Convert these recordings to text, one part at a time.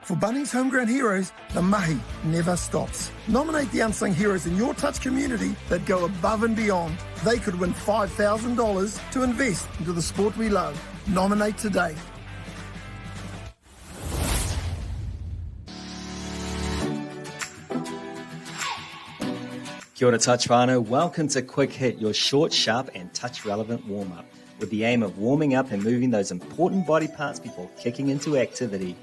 For Bunnings Homegrown Heroes, the mahi never stops. Nominate the unsung heroes in your touch community that go above and beyond. They could win $5,000 to invest into the sport we love. Nominate today. Kia ora touch whānau, welcome to Quick Hit, your short, sharp and touch-relevant warm-up, with the aim of warming up and moving those important body parts before kicking into activity.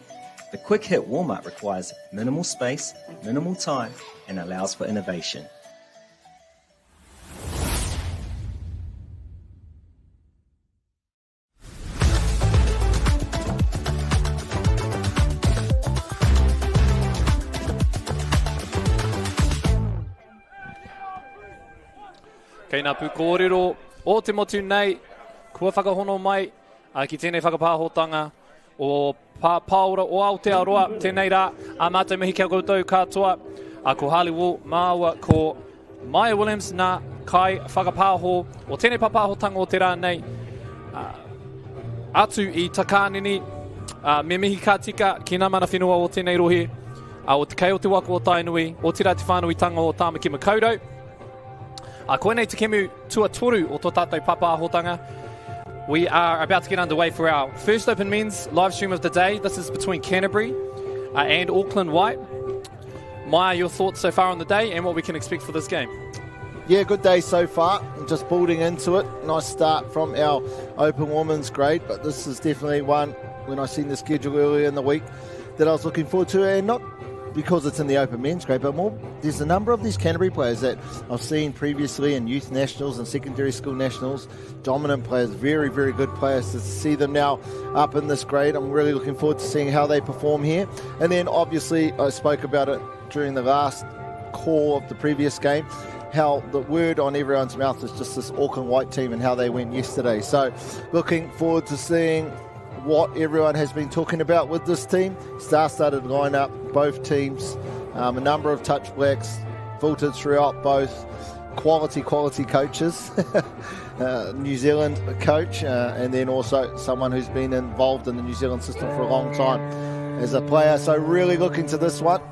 The Quick Hit warm-up requires minimal space, minimal time, and allows for innovation. Kei ngā pūkōrero o te motu nei, kua whakahono mai ki tēnei whakapāhotanga o Pāora o Aotearoa, tēnei rā, a mātou mihi kia koutou katoa, ko Haliwo Māua, ko Maya Williams, nā kai whakapāho o tēnei papāhotanga o te rā nei, atu I takānini, me mihi ka tika ki nā mana whenua o tēnei rohe, o te kei o te wako o Tainui, o te rā te whānuitanga o Tāmaki Makaurau, koe nei te kemu tuatoru o tō tātou papāhotanga. We are about to get underway for our first Open Men's live stream of the day. This is between Canterbury and Auckland White. Maya, your thoughts so far on the day and what we can expect for this game? Yeah, good day so far. Just building into it. Nice start from our Open Women's grade, but this is definitely one, when I seen the schedule earlier in the week, that I was looking forward to, and not because it's in the Open Men's grade, but more, there's a number of these Canterbury players that I've seen previously in youth nationals and secondary school nationals, dominant players, very, very good players. To see them now up in this grade, I'm really looking forward to seeing how they perform here. And then obviously I spoke about it during the last call of the previous game, how the word on everyone's mouth is just this Auckland White team and how they went yesterday. So looking forward to seeing what everyone has been talking about with this team. Star-studded lineup, both teams, a number of touch blacks filtered throughout, both quality coaches, New Zealand coach, and then also someone who's been involved in the New Zealand system for a long time as a player. So really looking forward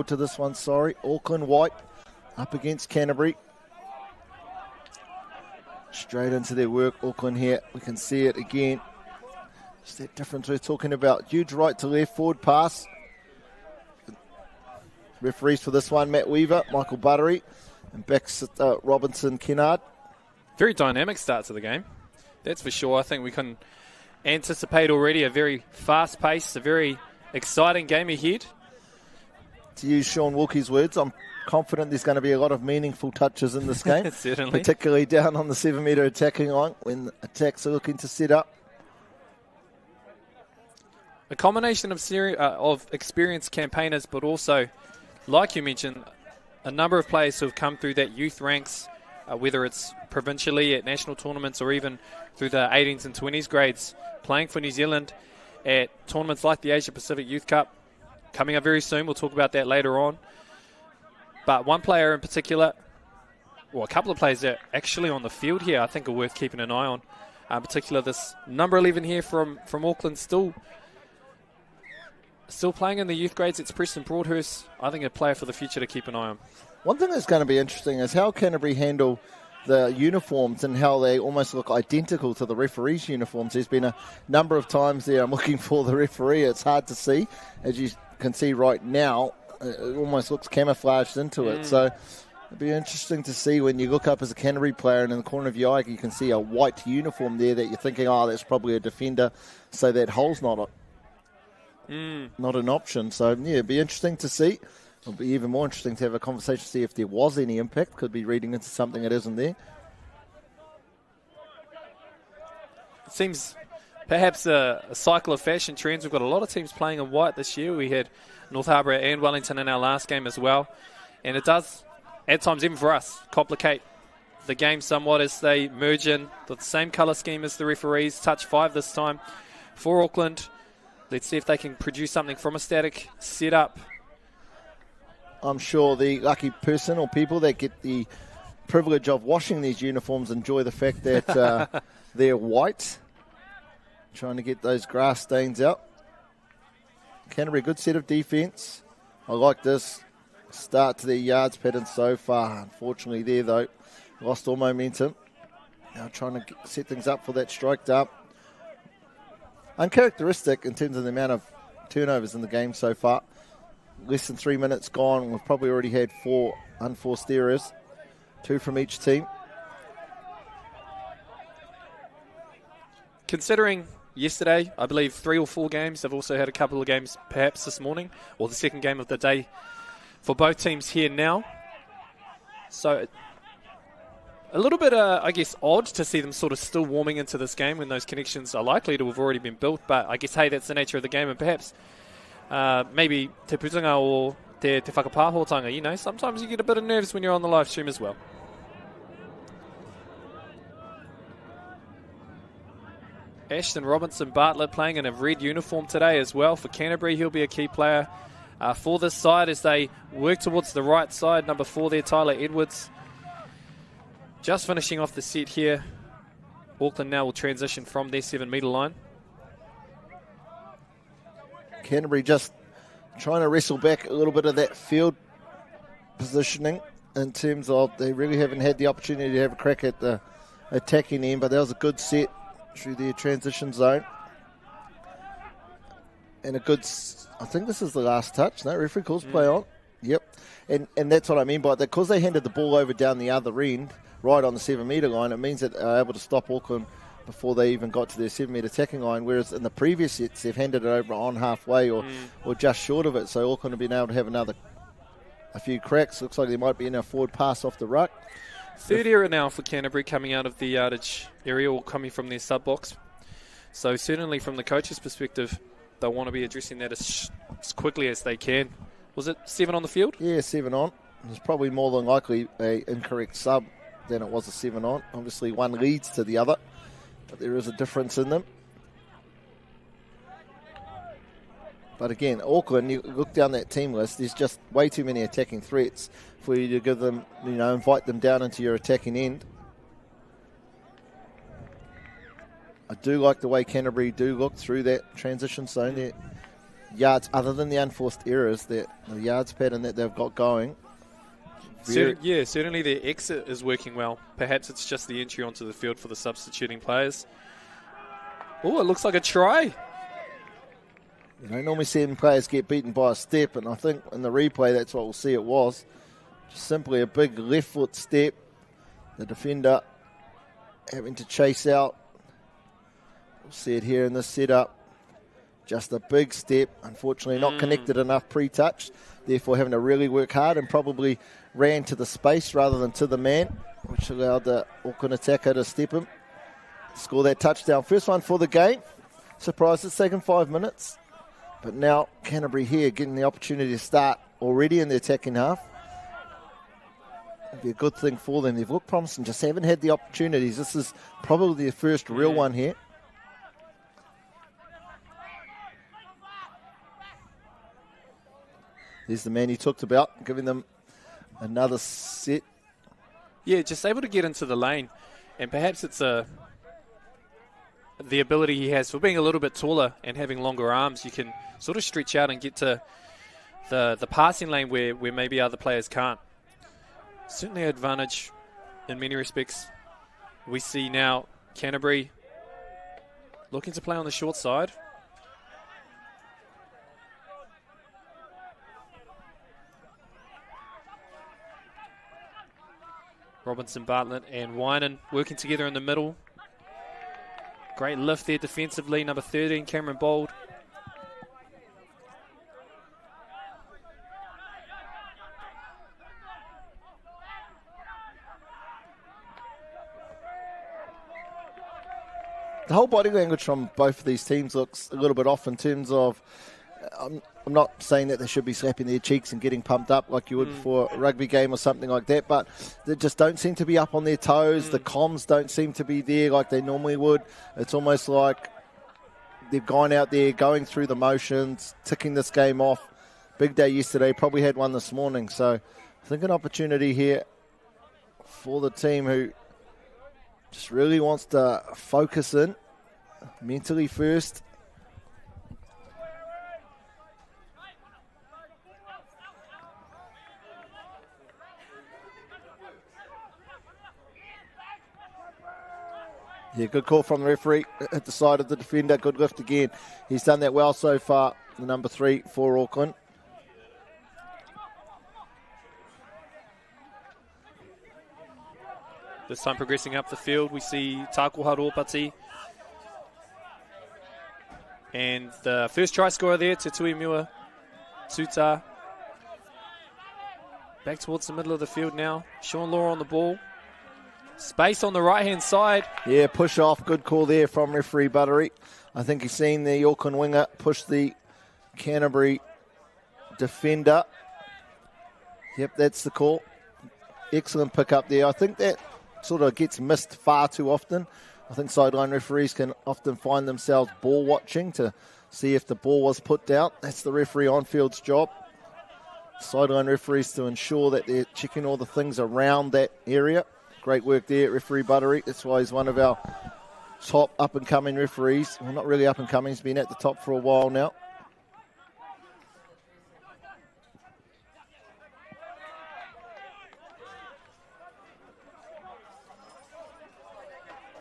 to this one, Auckland White up against Canterbury. Straight into their work, Auckland here. We can see it again. Just that difference we're talking about. Huge right to left, forward pass. Referees for this one, Matt Weaver, Michael Buttery, and backs Robinson Kennard. Very dynamic start to the game, that's for sure. I think we can anticipate already a very fast-paced, a very exciting game ahead. To use Sean Wilkie's words, I'm confident there's going to be a lot of meaningful touches in this game. Certainly. Particularly down on the 7-metre attacking line when attacks are looking to set up. A combination of experienced campaigners, but also, like you mentioned, a number of players who have come through that youth ranks, whether it's provincially at national tournaments or even through the 18s and 20s grades, playing for New Zealand at tournaments like the Asia Pacific Youth Cup, coming up very soon. We'll talk about that later on. But one player in particular, well, a couple of players that are actually on the field here I think are worth keeping an eye on. In particular, this number 11 here from Auckland, still playing in the youth grades. It's Preston Broadhurst. I think a player for the future to keep an eye on. One thing that's going to be interesting is how Canterbury handle the uniforms and how they almost look identical to the referees' uniforms. There's been a number of times there I'm looking for the referee. It's hard to see. As you can see right now, it almost looks camouflaged into it. So it'll be interesting to see when you look up as a Canterbury player and in the corner of your eye you can see a white uniform there that you're thinking, oh, that's probably a defender, so that hole's not an option. So, yeah, it'll be interesting to see. It'll be even more interesting to have a conversation to see if there was any impact. Could be reading into something that isn't there. It seems perhaps a cycle of fashion trends. We've got a lot of teams playing in white this year. We had North Harbour and Wellington in our last game as well. And it does, at times, even for us, complicate the game somewhat as they merge in the same colour scheme as the referees. Touch 5 this time for Auckland. Let's see if they can produce something from a static setup. I'm sure the lucky person or people that get the privilege of washing these uniforms enjoy the fact that they're white. Trying to get those grass stains out. Canterbury, good set of defence. I like this start to their yards pattern so far. Unfortunately there, though, lost all momentum. Now trying to set things up for that strike up. Uncharacteristic in terms of the amount of turnovers in the game so far. Less than 3 minutes gone. We've probably already had 4 unforced errors, 2 from each team. Considering yesterday, I believe 3 or 4 games, they've also had a couple of games perhaps this morning, or the second game of the day for both teams here now. So a little bit, I guess, odd to see them sort of still warming into this game when those connections are likely to have already been built. But I guess, hey, that's the nature of the game. And perhaps maybe te putunga or te whakapāhotanga, you know, sometimes you get a bit of nerves when you're on the live stream as well. Ashton Robinson Bartlett playing in a red uniform today as well for Canterbury. He'll be a key player for this side as they work towards the right side. Number 4 there, Tyler Edwards. Just finishing off the set here. Auckland now will transition from their 7-metre line. Canterbury just trying to wrestle back a little bit of that field positioning in terms of they really haven't had the opportunity to have a crack at the attacking end, but that was a good set through their transition zone. And a good, I think this is the last touch. No, referee calls play on. Yep. And that's what I mean by that. Because they handed the ball over down the other end, right on the 7-metre line, it means that they're able to stop Auckland before they even got to their 7-metre attacking line, whereas in the previous sets, they've handed it over on halfway or just short of it. So Auckland have been able to have a few cracks. Looks like there might be a forward pass off the ruck. Third error now for Canterbury coming out of the yardage area or coming from their sub-box. So certainly from the coach's perspective, they'll want to be addressing that as quickly as they can. Was it 7 on the field? Yeah, 7 on. It was probably more than likely an incorrect sub than it was a 7 on. Obviously one leads to the other, but there is a difference in them. But again, Auckland, you look down that team list, there's just way too many attacking threats for you to give them, invite them down into your attacking end. I do like the way Canterbury do look through that transition zone. Their yards, other than the unforced errors, the yards pattern that they've got going. Certainly their exit is working well. Perhaps it's just the entry onto the field for the substituting players. Oh, it looks like a try. You don't normally see players get beaten by a step, and I think in the replay that's what we'll see it was. Just simply a big left foot step. The defender having to chase out. We'll see it here in this setup. Just a big step. Unfortunately not connected enough pre-touch. Therefore having to really work hard and probably ran to the space rather than to the man, which allowed the Auckland attacker to step him. Score that touchdown. First one for the game. Surprised it's taken 5 minutes. But now Canterbury here getting the opportunity to start already in the attacking half. It'd be a good thing for them. They've looked promising, just haven't had the opportunities. This is probably their first real one here. There's the man you talked about, giving them another set. Yeah, just able to get into the lane. And perhaps it's the ability he has for being a little bit taller and having longer arms. You can sort of stretch out and get to the passing lane where maybe other players can't. Certainly an advantage in many respects. We see now Canterbury looking to play on the short side. Robinson, Bartlett and Winan working together in the middle. Great lift there defensively, number 13, Cameron Bold. The whole body language from both of these teams looks a little bit off in terms of, I'm not saying that they should be slapping their cheeks and getting pumped up like you would before a rugby game or something like that, but they just don't seem to be up on their toes. The comms don't seem to be there like they normally would. It's almost like they've gone out there going through the motions, ticking this game off. Big day yesterday, probably had one this morning. So I think an opportunity here for the team who just really wants to focus in mentally first. Yeah, good call from the referee at the side of the defender. Good lift again. He's done that well so far, the number 3 for Auckland. This time progressing up the field, we see Takuha Ropati. And the first try scorer there, Te Tuimua Tuta. Back towards the middle of the field now. Sean Law on the ball. Space on the right-hand side. Yeah, push off. Good call there from referee Buttery. I think he's seen the Auckland winger push the Canterbury defender. Yep, that's the call. Excellent pick up there. I think that sort of gets missed far too often. I think sideline referees can often find themselves ball watching to see if the ball was put down. That's the referee on-field's job. Sideline referees to ensure that they're checking all the things around that area. Great work there, referee Buttery. That's why he's one of our top up-and-coming referees. Well, not really up-and-coming. He's been at the top for a while now.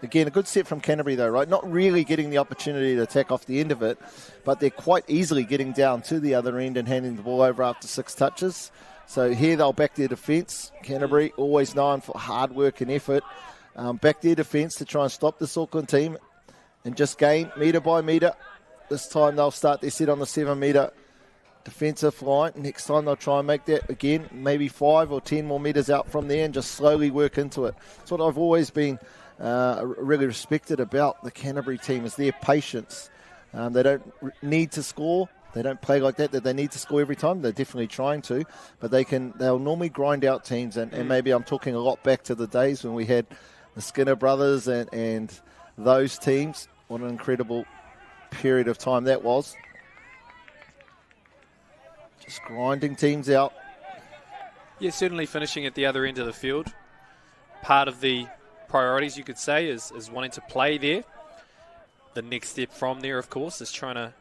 Again, a good set from Canterbury though, right? Not really getting the opportunity to attack off the end of it, but they're quite easily getting down to the other end and handing the ball over after 6 touches. So here they'll back their defence. Canterbury, always known for hard work and effort, back their defence to try and stop this Auckland team and just gain metre by metre. This time they'll start their set on the 7-metre defensive line. Next time they'll try and make that again, maybe 5 or 10 more metres out from there and just slowly work into it. That's what I've always been really respected about the Canterbury team is their patience. They don't need to score. They don't play like that they need to score every time. They're definitely trying to, but they'll normally grind out teams, and maybe I'm talking a lot back to the days when we had the Skinner brothers and those teams. What an incredible period of time that was. Just grinding teams out. Yeah, certainly finishing at the other end of the field. Part of the priorities, you could say, is wanting to play there. The next step from there, of course, is trying to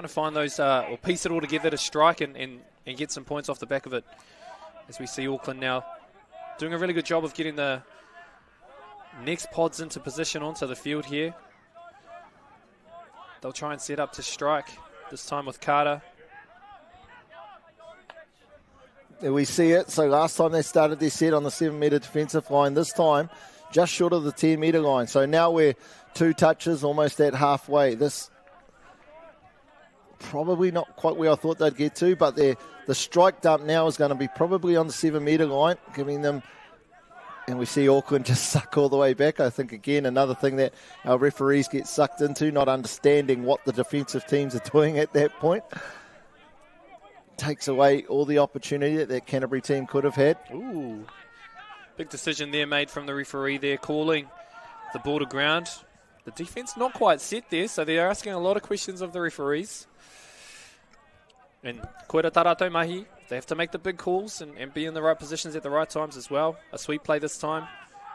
find those or piece it all together to strike and get some points off the back of it. As we see Auckland now doing a really good job of getting the next pods into position onto the field here. They'll try and set up to strike, this time with Carter. There we see it. So last time they started their set on the 7-metre defensive line. This time, just short of the 10-metre line. So now we're 2 touches, almost at halfway. This probably not quite where I thought they'd get to, but the strike dump now is going to be probably on the 7-metre line, giving them, and we see Auckland just suck all the way back. I think, again, another thing that our referees get sucked into, not understanding what the defensive teams are doing at that point. Takes away all the opportunity that Canterbury team could have had. Ooh, big decision there made from the referee there, calling the ball to ground. The defence not quite set there, so they're asking a lot of questions of the referees. And koera taratou mahi, they have to make the big calls and be in the right positions at the right times as well. A sweep play this time,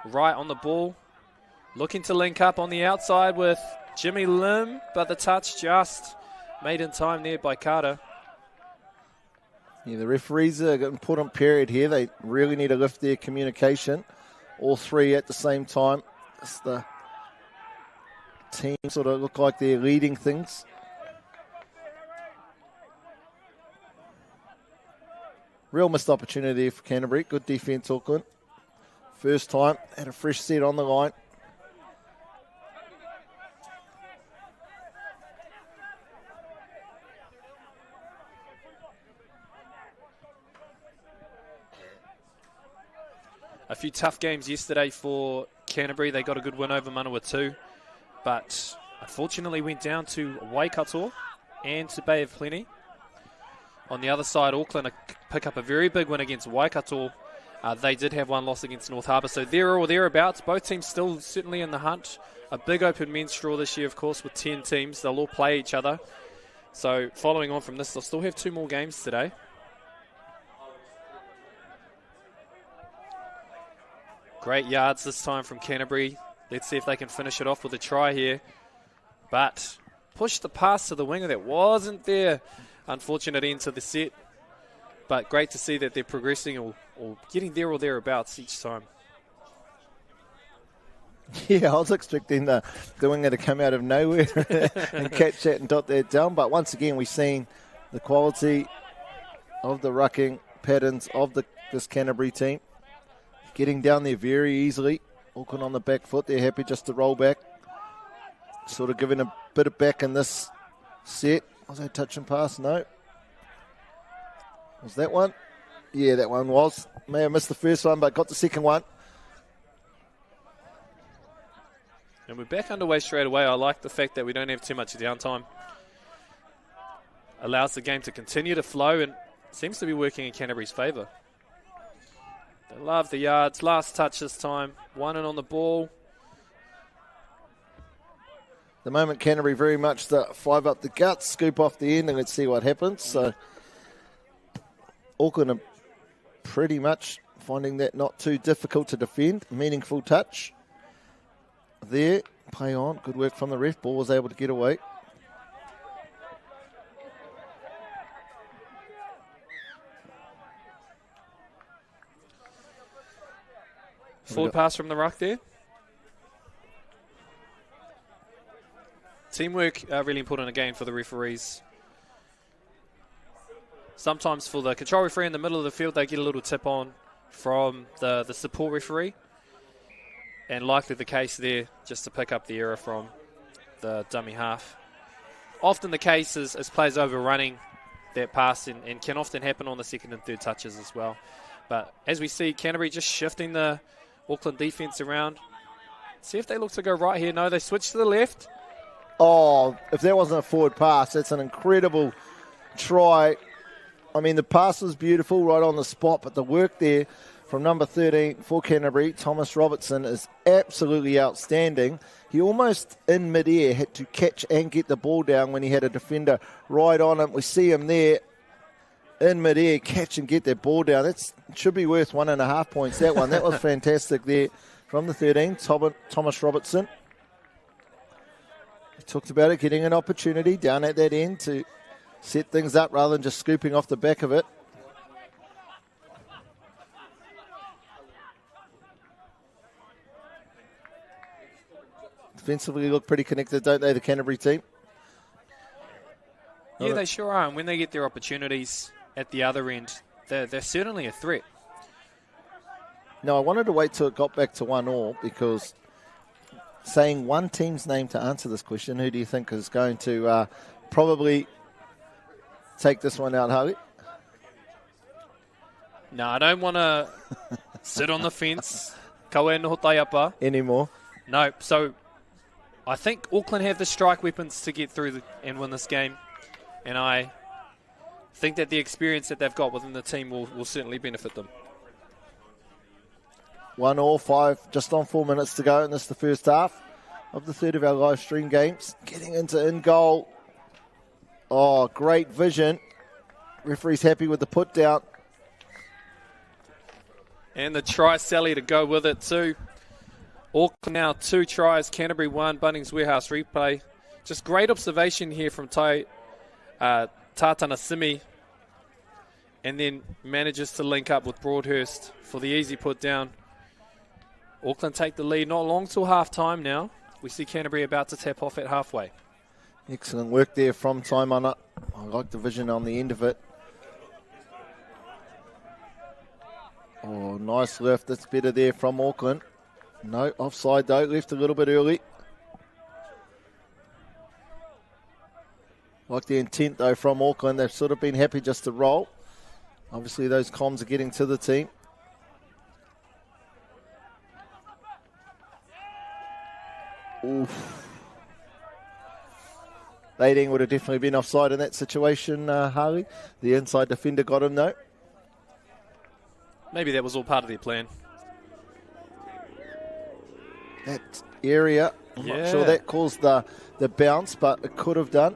right on the ball. Looking to link up on the outside with Jimmy Lim, but the touch just made in time there by Carter. Yeah, the referees are an important period here. They really need to lift their communication. All 3 at the same time. As the team sort of look like they're leading things. Real missed opportunity for Canterbury. Good defence, Auckland. First time, had a fresh set on the line. A few tough games yesterday for Canterbury. They got a good win over Manawatu, but unfortunately went down to Waikato and to Bay of Plenty. On the other side, Auckland pick up a very big win against Waikato. They did have one loss against North Harbour, so there or thereabouts. Both teams still certainly in the hunt. A big open men's draw this year, of course, with 10 teams. They'll all play each other. So following on from this, they'll still have 2 more games today. Great yards this time from Canterbury. Let's see if they can finish it off with a try here. But push the pass to the winger that wasn't there. Unfortunate end to the set. But great to see that they're progressing or getting there or thereabouts each time. Yeah, I was expecting the winger to come out of nowhere and catch that and dot that down. But once again, we've seen the quality of the rucking patterns of this Canterbury team. Getting down there very easily. Auckland on the back foot. They're happy just to roll back. Sort of giving a bit of back in this set. Was that touch and pass? No. Was that one? Yeah, that one was. May have missed the first one, but got the second one. And we're back underway straight away. I like the fact that we don't have too much downtime. Allows the game to continue to flow and seems to be working in Canterbury's favour. They love the yards. Last touch this time. 1 in on the ball. The moment Canterbury very much the 5 up the guts, scoop off the end, and let's see what happens. So Auckland are pretty much finding that not too difficult to defend. Meaningful touch. There, play on, good work from the ref. Ball was able to get away. Forward pass from the ruck there. Teamwork really important again for the referees. Sometimes for the control referee in the middle of the field, they get a little tip on from the support referee. And likely the case there, just to pick up the error from the dummy half. Often the case is players overrunning that pass and can often happen on the second and third touches as well. But as we see, Canterbury just shifting the Auckland defence around. See if they look to go right here. No, they switch to the left. Oh, if that wasn't a forward pass, that's an incredible try. I mean, the pass was beautiful right on the spot, but the work there from number 13 for Canterbury, Thomas Robertson, is absolutely outstanding. He almost in mid-air had to catch and get the ball down when he had a defender right on him. We see him there in mid-air, catch and get that ball down. That should be worth 1.5 points, that one. That was fantastic there from the 13, Thomas Robertson. We talked about it, getting an opportunity down at that end to set things up rather than just scooping off the back of it. Defensively look pretty connected, don't they, the Canterbury team? Yeah, they sure are. And when they get their opportunities at the other end, they're certainly a threat. No, I wanted to wait till it got back to 1-1 because saying one team's name to answer this question, who do you think is going to probably take this one out, Harley? No, I don't want to sit on the fence. Kaue no hotaiapa. Anymore. No, so I think Auckland have the strike weapons to get through and win this game. And I think that the experience that they've got within the team will certainly benefit them. 1-1, 5, just on 4 minutes to go, and this is the first half of the third of our live stream games. Getting into in goal. Oh, great vision. Referee's happy with the put down. And the try, Sally, to go with it too. Auckland now 2 tries, Canterbury 1, Bunnings Warehouse replay. Just great observation here from Tatana Simi. And then manages to link up with Broadhurst for the easy put down. Auckland take the lead, not long till half-time now. We see Canterbury about to tap off at halfway. Excellent work there from Taimana. I like the vision on the end of it. Oh, nice lift. That's better there from Auckland. No, offside though. Left a little bit early. Like the intent though from Auckland. They've sort of been happy just to roll. Obviously those comms are getting to the team. Oof. Lading would have definitely been offside in that situation, Harley. The inside defender got him though. Maybe that was all part of their plan. That area, I'm not sure that caused the bounce, but it could have done.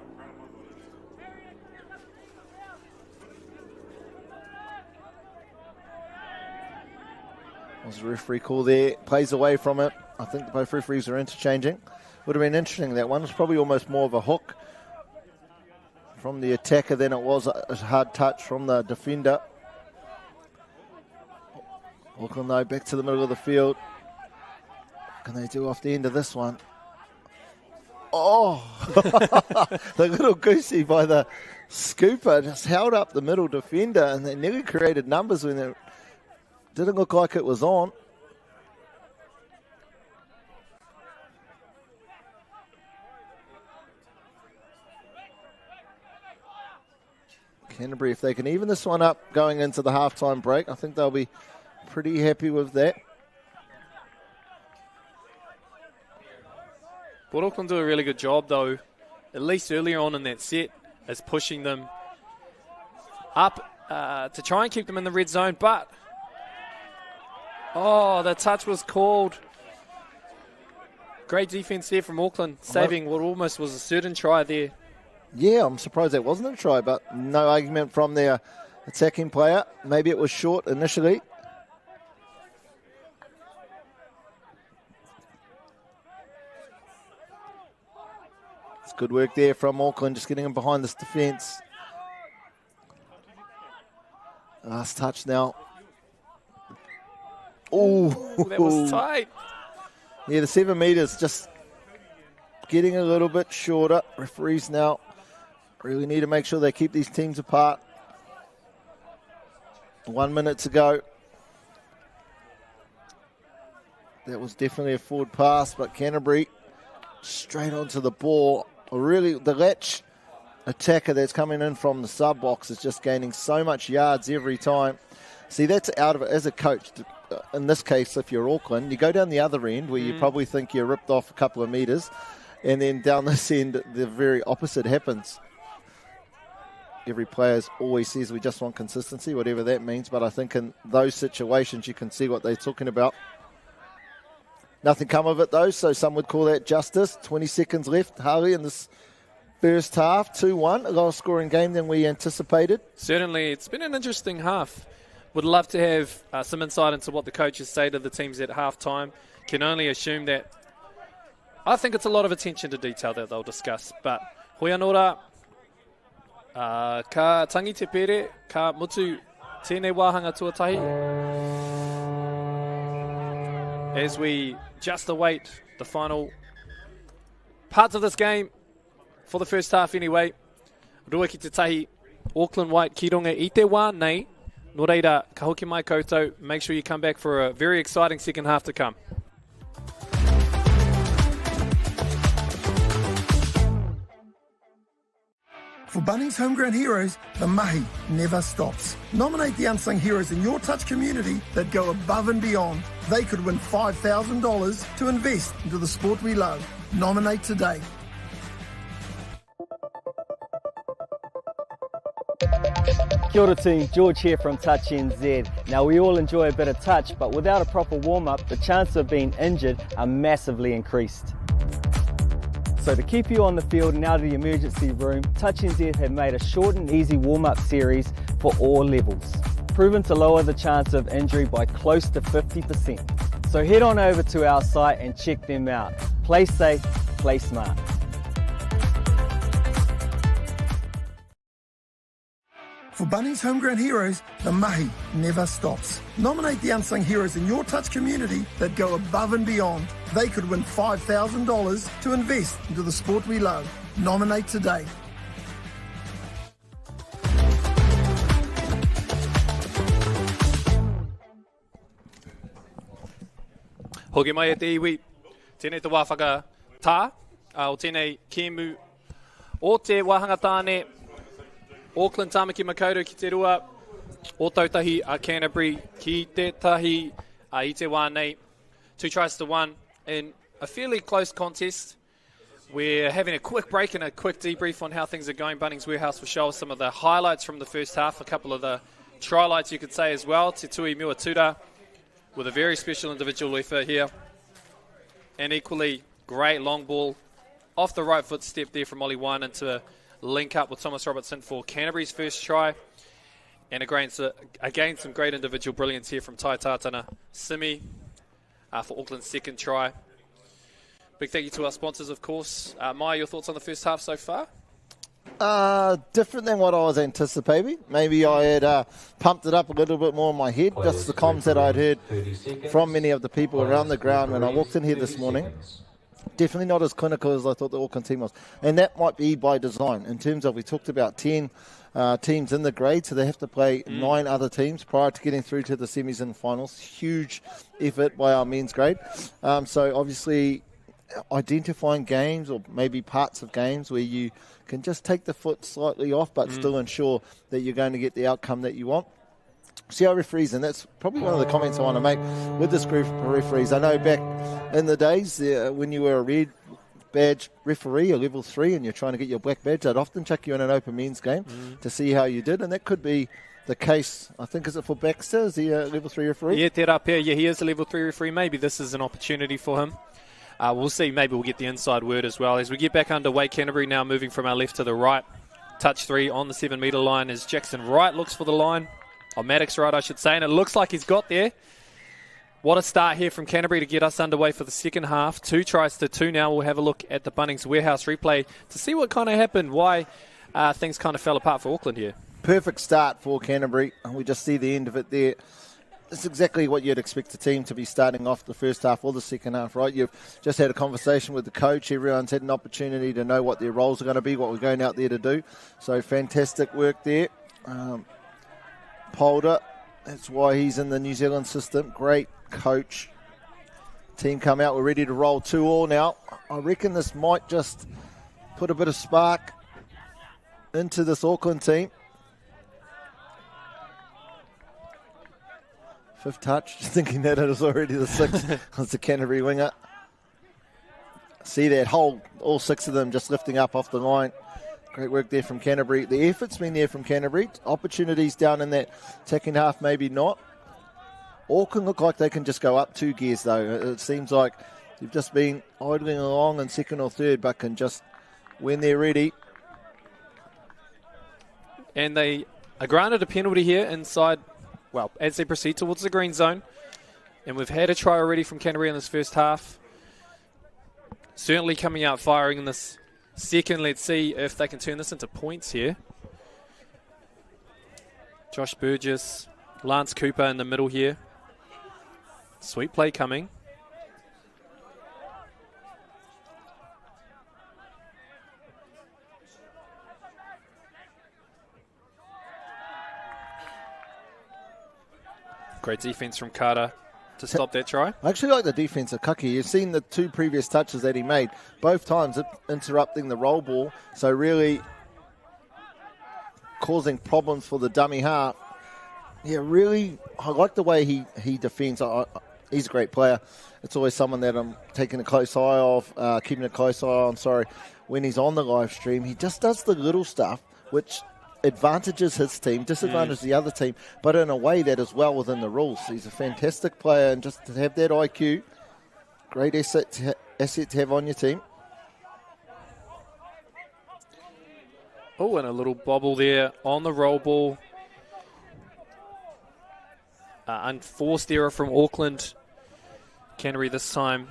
Was a referee call there, plays away from it. I think both referees are interchanging. Would have been interesting, that one. It was probably almost more of a hook from the attacker than it was a hard touch from the defender. Auckland though back to the middle of the field. Can they do off the end of this one? Oh, the little goosey by the scooper just held up the middle defender, and they nearly created numbers when it didn't look like it was on. Canterbury, if they can even this one up going into the halftime break, I think they'll be pretty happy with that. Port Auckland do a really good job, though, at least earlier on in that set, as pushing them up to try and keep them in the red zone. But, the touch was called. Great defense there from Auckland, saving what almost was a certain try there. Yeah, I'm surprised that wasn't a try, but no argument from their attacking player. Maybe it was short initially. It's good work there from Auckland, just getting him behind this defence. Last touch now. Oh, that was tight. Yeah, the 7 metres just getting a little bit shorter. Referees now really need to make sure they keep these teams apart. 1 minute to go. That was definitely a forward pass, but Canterbury straight onto the ball. Really, the latch attacker that's coming in from the sub box is just gaining so much yards every time. See, that's out of it as a coach. In this case, if you're Auckland, you go down the other end where you probably think you're ripped off a couple of metres, and then down this end, the very opposite happens. Every player always says we just want consistency, whatever that means, but I think in those situations you can see what they're talking about. Nothing come of it though, so some would call that justice. 20 seconds left, Harley, in this first half. 2-1, a lower scoring game than we anticipated. Certainly, it's been an interesting half. Would love to have some insight into what the coaches say to the teams at halftime. Can only assume that I think it's a lot of attention to detail that they'll discuss. But hoi anō rā, ka tangi te pere, ka mutu tēnei wāhanga tuatahi. As we just await the final parts of this game for the first half anyway. Rua ki te tahi, Auckland White ki runga I te wā nei. Nō reira, ka hoki mai koutou. Make sure you come back for a very exciting second half to come. For Bunnings Homegrown Heroes, the mahi never stops. Nominate the unsung heroes in your touch community that go above and beyond. They could win $5,000 to invest into the sport we love. Nominate today. Kia ora team, George here from Touch NZ. Now we all enjoy a bit of touch, but without a proper warm-up, the chances of being injured are massively increased. So to keep you on the field and out of the emergency room, Touch NZ have made a short and easy warm-up series for all levels, proven to lower the chance of injury by close to 50%. So head on over to our site and check them out. Play safe, play smart. For Bunnings Homegrown Heroes, the mahi never stops. Nominate the unsung heroes in your touch community that go above and beyond. They could win $5,000 to invest into the sport we love. Nominate today. Hoki mai e te iwi, tēnei te wāwhaka tā, o tēnei kēmu o te wāhanga tāne, Auckland Tāmaki Makaurau ki te rua, o tautahi a Canterbury ki te tahi I te wā nei. 2-1 in a fairly close contest. We're having a quick break and a quick debrief on how things are going. Bunnings Warehouse will show us some of the highlights from the first half, a couple of the try-lights you could say as well. Te Tui Muatura with a very special individual effort here. And equally great long ball off the right foot step there from Ollie Wine to link up with Thomas Robertson for Canterbury's first try. And again, some great individual brilliance here from Tai Tātana Simi for Auckland's second try. Big thank you to our sponsors, of course. Mai, your thoughts on the first half so far? Different than what I was anticipating. Maybe I had pumped it up a little bit more in my head. Just the comms that I'd heard from many of the people around the ground when I walked in here this morning. Definitely not as clinical as I thought the Auckland team was. And that might be by design. In terms of, we talked about 10 teams in the grade, so they have to play 9 other teams prior to getting through to the semis and finals. Huge effort by our men's grade. So obviously identifying games or maybe parts of games where you can just take the foot slightly off but still ensure that you're going to get the outcome that you want. See our referees, and that's probably one of the comments I want to make with this group of referees. I know back in the days when you were a red badge referee, a level 3, and you're trying to get your black badge, I'd often check you in an open men's game to see how you did, and that could be the case. I think, is it for Baxter? Is he a level 3 referee? Yeah, Te Rapea, he is a level 3 referee. Maybe this is an opportunity for him. We'll see. Maybe we'll get the inside word as well. As we get back underway, Canterbury now moving from our left to the right. Touch 3 on the 7-metre line as Jackson Wright looks for the line. Or Maddox Wright, I should say. And it looks like he's got there. What a start here from Canterbury to get us underway for the second half. 2 tries to 2 now. We'll have a look at the Bunnings Warehouse replay to see what kind of happened, why things kind of fell apart for Auckland here. Perfect start for Canterbury. We just see the end of it there. It's exactly what you'd expect a team to be starting off the first half or the second half, right? You've just had a conversation with the coach. Everyone's had an opportunity to know what their roles are going to be, what we're going out there to do. So fantastic work there. Polder, that's why he's in the New Zealand system. Great coach. Team come out, we're ready to roll 2-2 now. I reckon this might just put a bit of spark into this Auckland team. 5th touch, just thinking that it was already the 6th. It's the Canterbury winger. See that whole, all 6 of them just lifting up off the line. Great work there from Canterbury. The effort's been there from Canterbury. Opportunities down in that second half, maybe not. Auckland look like they can just go up 2 gears, though. It seems like they've just been idling along in 2nd or 3rd, but can just, when they're ready. And they are granted a penalty here inside, well, as they proceed towards the green zone. And we've had a try already from Canterbury in this first half. Certainly coming out firing in this second. Let's see if they can turn this into points here. Josh Burgess, Lance Cooper in the middle here. Sweet play coming. Great defense from Carter to stop that try. I actually like the defense of Kaki. You've seen the 2 previous touches that he made, both times interrupting the roll ball, so really causing problems for the dummy half. Yeah, really, I like the way he defends. He's a great player. It's always someone that I'm taking a close eye of, keeping a close eye on, when he's on the live stream. He just does the little stuff, which advantages his team, disadvantages the other team, but in a way that is well within the rules. He's a fantastic player, and just to have that IQ, great asset to have on your team. Oh, and a little bobble there on the roll ball. Unforced error from Auckland. Canterbury this time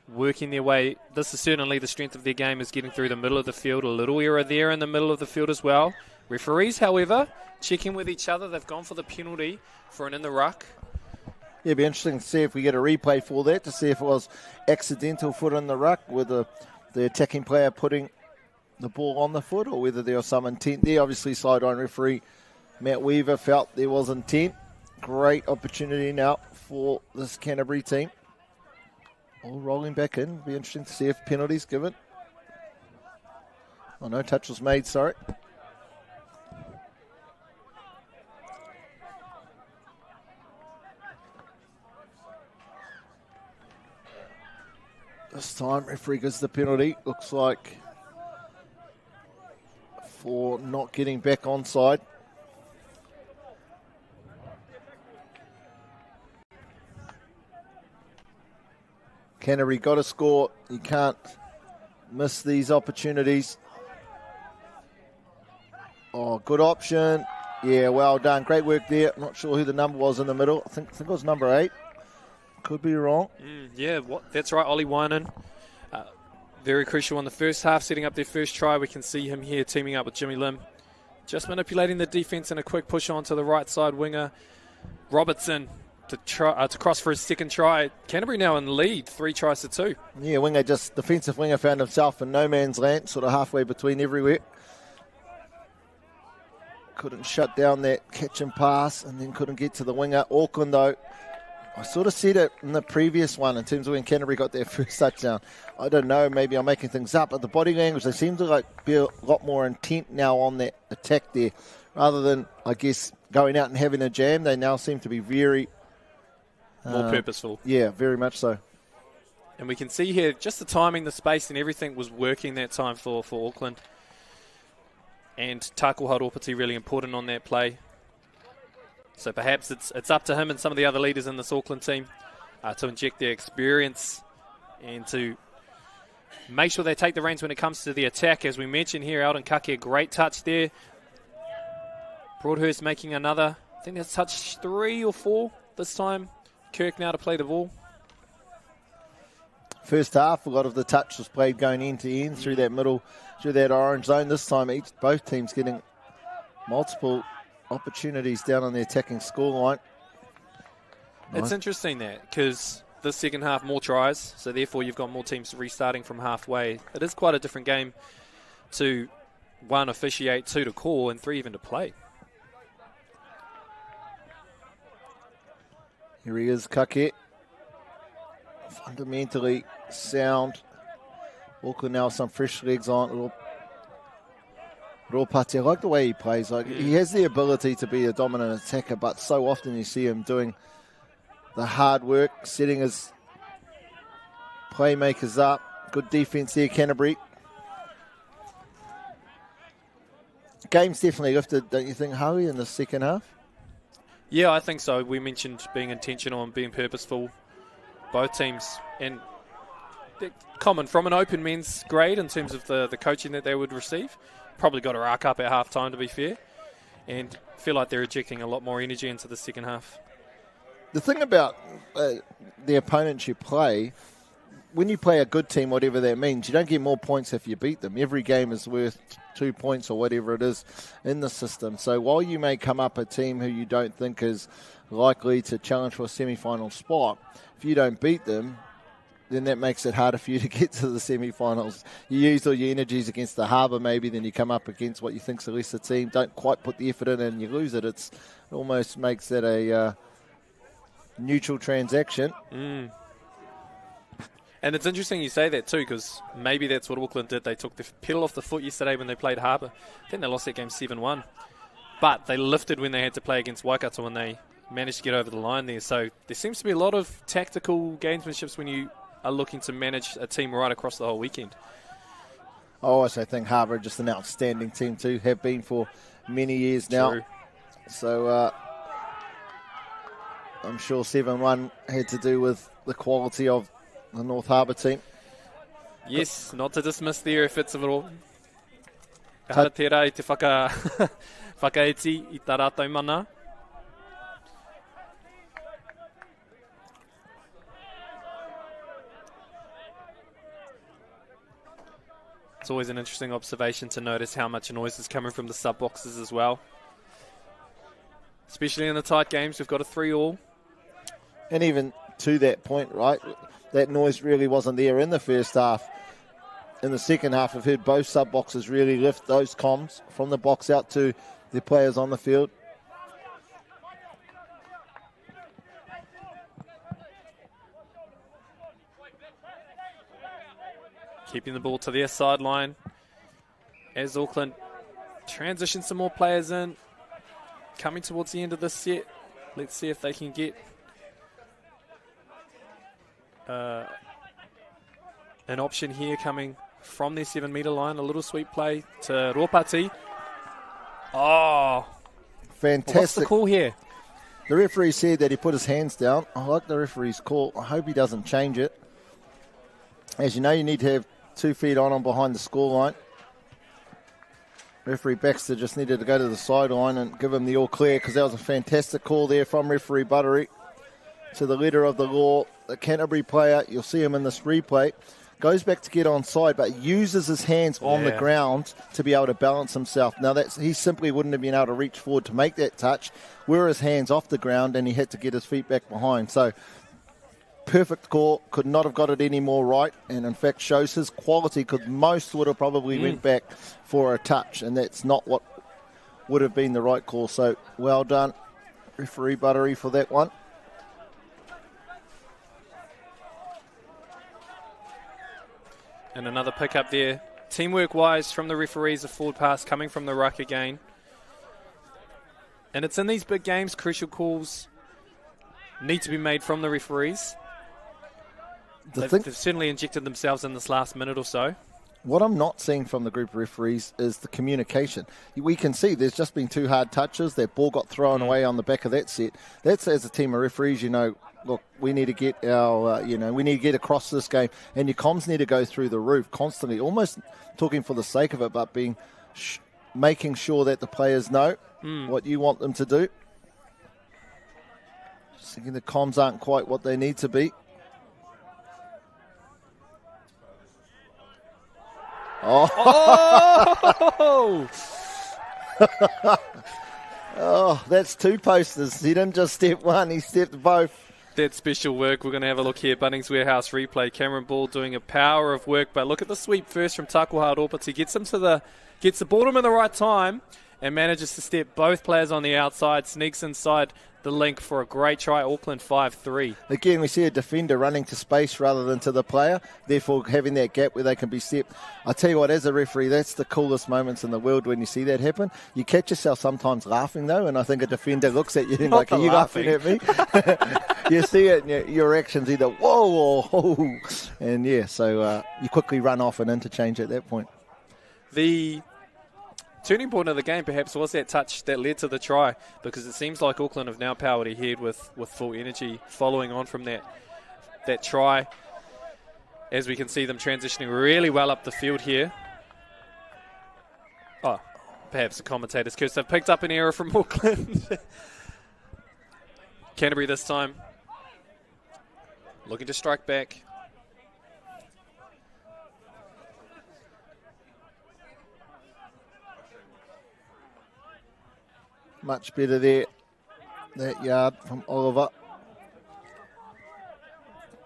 working their way. This is certainly the strength of their game, is getting through the middle of the field. A little error there in the middle of the field as well. Referees, however, checking with each other. They've gone for the penalty for an in the ruck. Yeah, it'd be interesting to see if we get a replay for that, to see if it was accidental foot in the ruck with the attacking player putting the ball on the foot, or whether there was some intent there. Obviously, sideline referee Matt Weaver felt there was intent. Great opportunity now for this Canterbury team. All rolling back in. Be interesting to see if penalties given. Oh, no touch was made, sorry. This time, referee gives the penalty. Looks like for not getting back onside. Canterbury got a score. You can't miss these opportunities. Oh, good option. Yeah, well done. Great work there. I'm not sure who the number was in the middle. I think it was number 8. Could be wrong. That's right, Ollie Winan. Very crucial in the first half, setting up their first try. We can see him here teaming up with Jimmy Lim. Just manipulating the defence and a quick push on to the right side winger. Robertson to cross for his second try. Canterbury now in lead, 3-2. Yeah, winger, just defensive winger, found himself in no man's land, sort of halfway between everywhere. Couldn't shut down that catch and pass, and then couldn't get to the winger. Auckland, though, I sort of said it in the previous one in terms of when Canterbury got their first touchdown. I don't know, maybe I'm making things up, but the body language, they seem to be a lot more intent now on that attack there. Rather than, I guess, going out and having a jam, they now seem to be very... more purposeful. Yeah, very much so. And we can see here, just the timing, the space, and everything was working that time for Auckland. And Tako Haropati really important on that play. So perhaps it's up to him and some of the other leaders in this Auckland team to inject their experience and to make sure they take the reins when it comes to the attack. As we mentioned here, Alden Kake, great touch there. Broadhurst making another, I think that's touch 3 or 4 this time. Kirk now to play the ball. First half, a lot of the touch was played going end to end through that middle, through that orange zone. This time, both teams getting multiple opportunities down on the attacking scoreline. It's interesting that, because the second half, more tries, so therefore you've got more teams restarting from halfway. It is quite a different game to 1, officiate, 2 to call, and 3 even to play. Here he is, Kake. Fundamentally sound. Auckland now with some fresh legs on. Ropati, I like the way he plays. He has the ability to be a dominant attacker, but so often you see him doing the hard work, setting his playmakers up. Good defence there, Canterbury. Game's definitely lifted, don't you think, Howie, in the second half? Yeah, I think so. We mentioned being intentional and being purposeful. Both teams, and common from an open men's grade in terms of the coaching that they would receive. Probably got a rack up at half time, to be fair, and feel like they're ejecting a lot more energy into the second half. The thing about the opponents you play, when you play a good team, whatever that means, you don't get more points if you beat them. Every game is worth 2 points or whatever it is in the system. So while you may come up a team who you don't think is likely to challenge for a semi-final spot, if you don't beat them, then that makes it harder for you to get to the semi-finals. You use all your energies against the Harbour maybe, then you come up against what you think's a lesser team, don't quite put the effort in and you lose it. It almost makes that a neutral transaction. And it's interesting you say that too, because maybe that's what Auckland did. They took the pedal off the foot yesterday when they played Harbour. I think they lost that game 7-1. But they lifted when they had to play against Waikato and they managed to get over the line there. So there seems to be a lot of tactical gamesmanships when you are looking to manage a team right across the whole weekend. I also think Harbour are just an outstanding team too, have been for many years now. True. So I'm sure 7-1 had to do with the quality of the North Harbour team. Yes, not to dismiss the efforts of it all. Ka hara tērā I te whakaeti I tā rātou mana. It's always an interesting observation to notice how much noise is coming from the sub-boxes as well. Especially in the tight games, we've got a 3-3. And even to that point, right, that noise really wasn't there in the first half. In the second half, we've heard both sub-boxes really lift those comms from the box out to their players on the field. Keeping the ball to their sideline as Auckland transition some more players in. Coming towards the end of this set. Let's see if they can get an option here coming from their 7-metre line. A little sweep play to Ropati. Oh, fantastic. What's the call here? The referee said that he put his hands down. I like the referee's call. I hope he doesn't change it. As you know, you need to have 2 feet on behind the scoreline. Referee Baxter just needed to go to the sideline and give him the all clear, because that was a fantastic call there from referee Buttery to the letter of the law. The Canterbury player, you'll see him in this replay, goes back to get onside, but uses his hands on the ground to be able to balance himself. Now, he simply wouldn't have been able to reach forward to make that touch, were his hands off the ground, and he had to get his feet back behind. So, perfect call, could not have got it any more right, and in fact shows his quality, because most would have probably went back for a touch, and that's not what would have been the right call. So, well done, referee Buttery, for that one. And another pick up there. Teamwork-wise from the referees, a forward pass coming from the ruck again. And it's in these big games, crucial calls need to be made from the referees. They've certainly injected themselves in this last minute or so. What I'm not seeing from the group of referees is the communication. We can see there's just been 2 hard touches. That ball got thrown away on the back of that set. That's, as a team of referees, look, we need to get we need to get across this game, and your comms need to go through the roof constantly, almost talking for the sake of it, but making sure that the players know what you want them to do. Just thinking the comms aren't quite what they need to be. Oh! Oh, that's 2 posters. He didn't just step one, he stepped both. That's special work. We're going to have a look here. Bunnings Warehouse replay. Cameron Ball doing a power of work, but look at the sweep first from Takuha Ropati. Gets the ball to him in the right time and manages to step both players on the outside, sneaks inside the link for a great try. Auckland 5-3. Again, we see a defender running to space rather than to the player, therefore having that gap where they can be stepped. I tell you what, as a referee, that's the coolest moments in the world when you see that happen. You catch yourself sometimes laughing, though, and I think a defender looks at you and like, are you laughing at me? You see it, and your actions either whoa or whoa. And so you quickly run off and interchange at that point. The turning point of the game perhaps was that touch that led to the try, because it seems like Auckland have now powered ahead with full energy following on from that try, as we can see them transitioning really well up the field here. Oh, perhaps the commentator's curse. They've picked up an error from Auckland. Canterbury this time looking to strike back. Much better there. That yard from Oliver.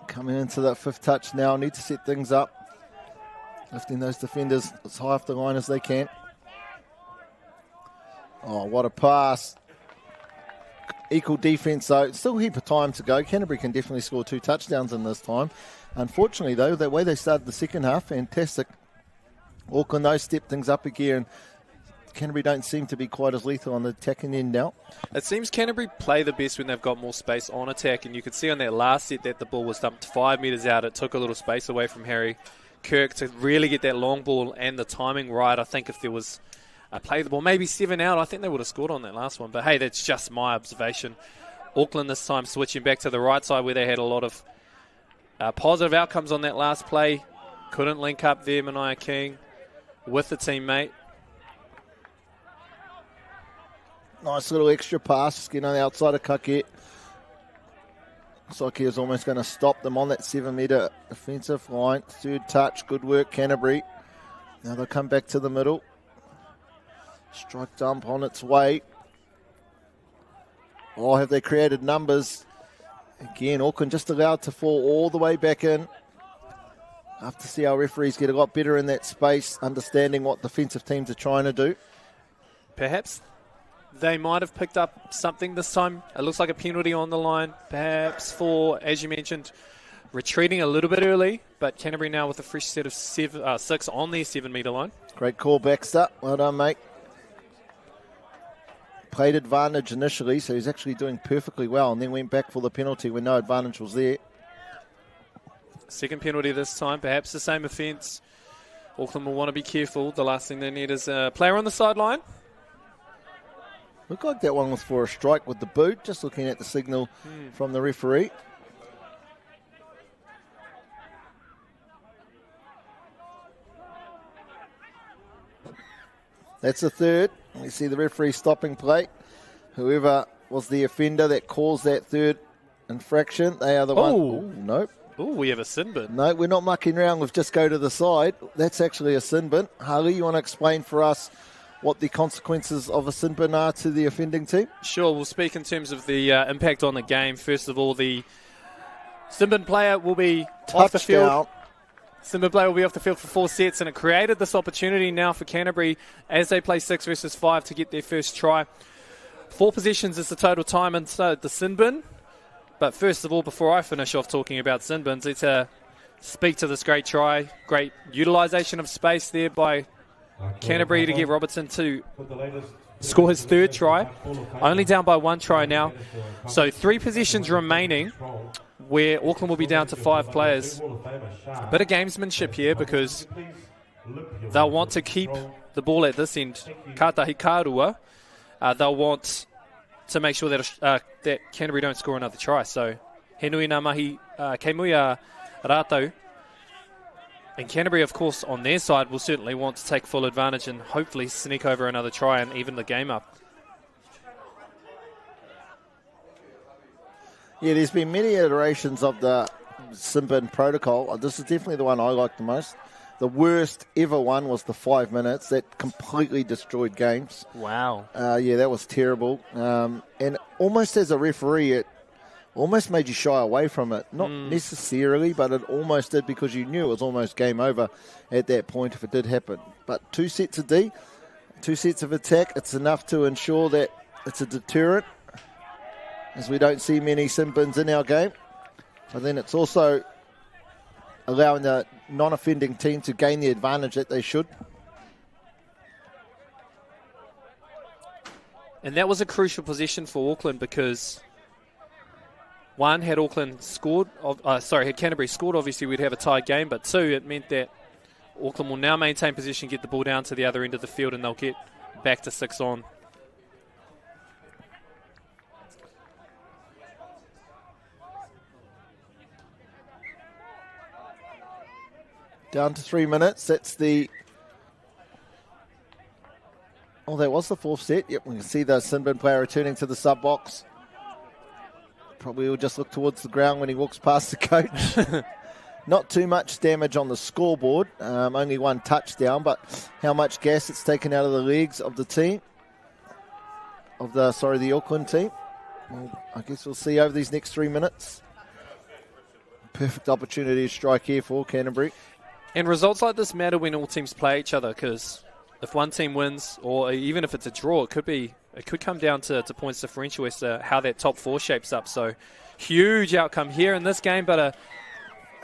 Coming into that 5th touch now. Need to set things up. Lifting those defenders as high off the line as they can. Oh, what a pass. Equal defence though. Still a heap of time to go. Canterbury can definitely score 2 touchdowns in this time. Unfortunately though, the way they started the second half, fantastic. Auckland though stepped things up again. Canterbury don't seem to be quite as lethal on the attacking end now. It seems Canterbury play the best when they've got more space on attack, and you could see on that last set that the ball was dumped 5 metres out. It took a little space away from Harry Kirk to really get that long ball and the timing right. I think if there was a play the ball, maybe 7 out, I think they would have scored on that last one. But hey, that's just my observation. Auckland this time switching back to the right side where they had a lot of positive outcomes on that last play. Couldn't link up there, Mania King, with the teammate. Nice little extra pass, getting on the outside of Kake. Looks like he was almost going to stop them on that 7-metre defensive line. 3rd touch, good work, Canterbury. Now they'll come back to the middle. Strike dump on its way. Oh, have they created numbers? Again, Auckland just allowed to fall all the way back in. I have to see our referees get a lot better in that space, understanding what defensive teams are trying to do. Perhaps they might have picked up something this time. It looks like a penalty on the line, perhaps for, as you mentioned, retreating a little bit early. But Canterbury now with a fresh set of 6 on their 7-metre line. Great call, Baxter. Well done, mate. Played advantage initially, so he's actually doing perfectly well, and then went back for the penalty when no advantage was there. Second penalty this time, perhaps the same offence. Auckland will want to be careful. The last thing they need is a player on the sideline. Looked like that one was for a strike with the boot, just looking at the signal from the referee. That's the 3rd. We see the referee stopping play. Whoever was the offender that caused that 3rd infraction, they are the one. Ooh, nope. Oh, we have a sin bin. No, we're not mucking around with just go to the side. That's actually a sin bin. Harley, you want to explain for us what the consequences of a sin bin are to the offending team? Sure, we'll speak in terms of the impact on the game. First of all, the sin bin player will be off the field. Sin bin player will be off the field for 4 sets, and it created this opportunity now for Canterbury as they play 6 versus 5 to get their first try. 4 possessions is the total time inside the sin bin. But first of all, before I finish off talking about sin bins, let's speak to this great try. Great utilisation of space there by Canterbury to get Robertson to score his 3rd try. Only down by 1 try now. So 3 possessions remaining where Auckland will be down to 5 players. Bit of gamesmanship here because they'll want to keep the ball at this end. Kātahi kārua. They'll want to make sure that Canterbury don't score another try. So, he nui ngā mahi kei muia rātou. And Canterbury, of course, on their side, will certainly want to take full advantage and hopefully sneak over another try and even the game up. Yeah, there's been many iterations of the sin bin protocol. This is definitely the one I like the most. The worst ever one was the 5 minutes. That completely destroyed games. Wow. Yeah, that was terrible. And almost as a referee, it almost made you shy away from it. Not necessarily, but it almost did because you knew it was almost game over at that point if it did happen. But 2 sets of D, 2 sets of attack, it's enough to ensure that it's a deterrent, as we don't see many sin bins in our game. But then it's also allowing the non-offending team to gain the advantage that they should. And that was a crucial position for Auckland because, one, had Canterbury scored, obviously we'd have a tied game, but 2, it meant that Auckland will now maintain position, get the ball down to the other end of the field, and they'll get back to 6 on. Down to 3 minutes. That's the... Oh, that was the 4th set. Yep, we can see the sin bin player returning to the sub box. Probably will just look towards the ground when he walks past the coach. Not too much damage on the scoreboard. Only 1 touchdown, but how much gas it's taken out of the legs of the team. The Auckland team. Well, I guess we'll see over these next 3 minutes. Perfect opportunity to strike here for Canterbury. And results like this matter when all teams play each other because if one team wins, or even if it's a draw, it could come down to points differential as to how that top 4 shapes up. So huge outcome here in this game, but a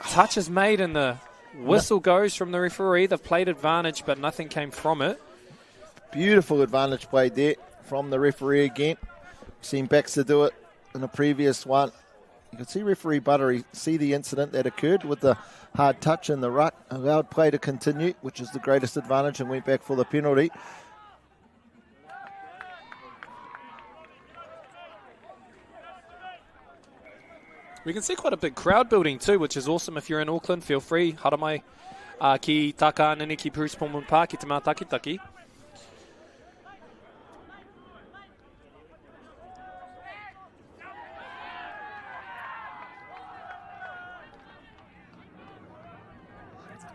touch is made and the whistle goes from the referee. They've played advantage, but nothing came from it. Beautiful advantage played there from the referee again. Seen Baxter do it in the previous one. You can see referee Buttery see the incident that occurred with the hard touch in the ruck. Allowed play to continue, which is the greatest advantage, and went back for the penalty. We can see quite a big crowd building too, which is awesome. If you're in Auckland, feel free. Haramai ki taka nini ki Pulman Park ki te mātakitaki.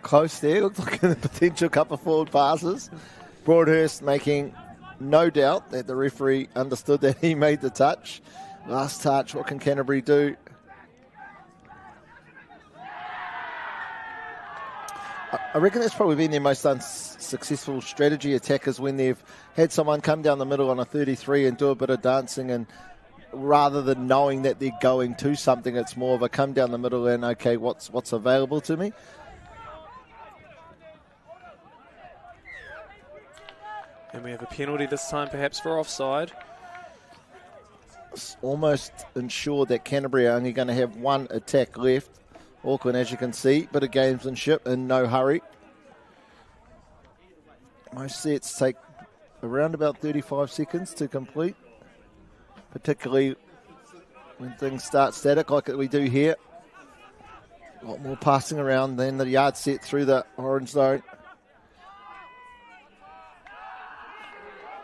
Close there, looked like a potential couple of forward passes. Broadhurst making no doubt that the referee understood that he made the touch. Last touch, what can Canterbury do? I reckon that's probably been their most unsuccessful strategy attackers when they've had someone come down the middle on a 33 and do a bit of dancing, and rather than knowing that they're going to something, it's more of a come down the middle and, okay, what's available to me? And we have a penalty this time, perhaps for offside. Almost ensured that Canterbury are only going to have 1 attack left. Auckland, as you can see, bit of gamesmanship in no hurry. Most sets take around about 35 seconds to complete, particularly when things start static like we do here. A lot more passing around than the yard set through the orange zone.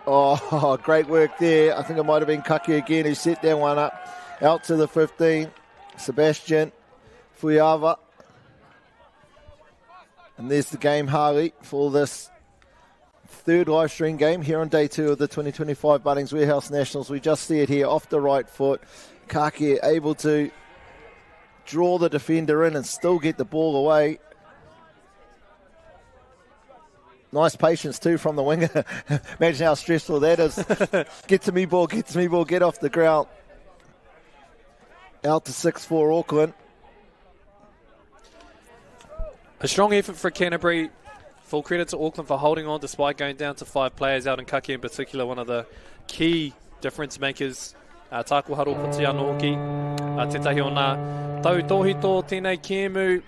Oh, great work there. I think it might have been Kaki again who set that one up. Out to the 15. Sebastian Fuiava. And there's the game, Harley, for this third live stream game here on day 2 of the 2025 Bunnings Warehouse Nationals. We just see it here off the right foot. Kake able to draw the defender in and still get the ball away. Nice patience too from the winger. Imagine how stressful that is. Get to me ball, get off the ground. Out to 6-4 Auckland. A strong effort for Canterbury. Full credit to Auckland for holding on despite going down to 5 players out in Kake in particular, one of the key difference makers. Tāku haro poti anō hoki. Tētahi o nā tau tōhito tēnei kēmu.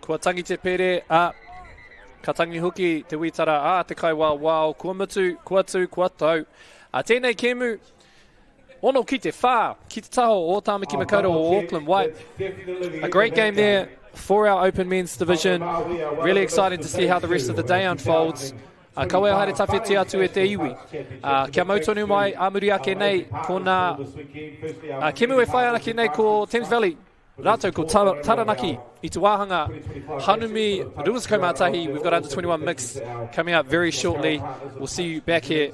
Kua tangi te pere, ka tangi hoki te witara, te kai wā, kua mutu, kua tū, kua tau. Tēnei kēmu, ono ki te whā, ki te taho o Tāmaki Makaurau o Auckland White. A great game there for our Open Men's Division. Really excited to see how the rest of the day unfolds. Kawea haere tawhiti atu e te iwi. Kia mautonu mai Amuri ake nei ko nā kemu e whai ana ke nei ko Thames Valley. Rātou ko Taranaki i te wāhanga. Hanumi Ruas Kaumatahi. We've got under 21 mix coming up very shortly. We'll see you back here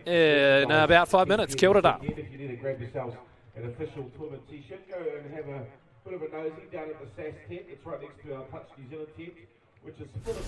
in about 5 minutes. Kia ora rā. If you need to grab yourselves an official Pulman t-shirt, go and have a bit of a nosy down at the SAS tent. It's right next to our Touch New Zealand tent, which is full of...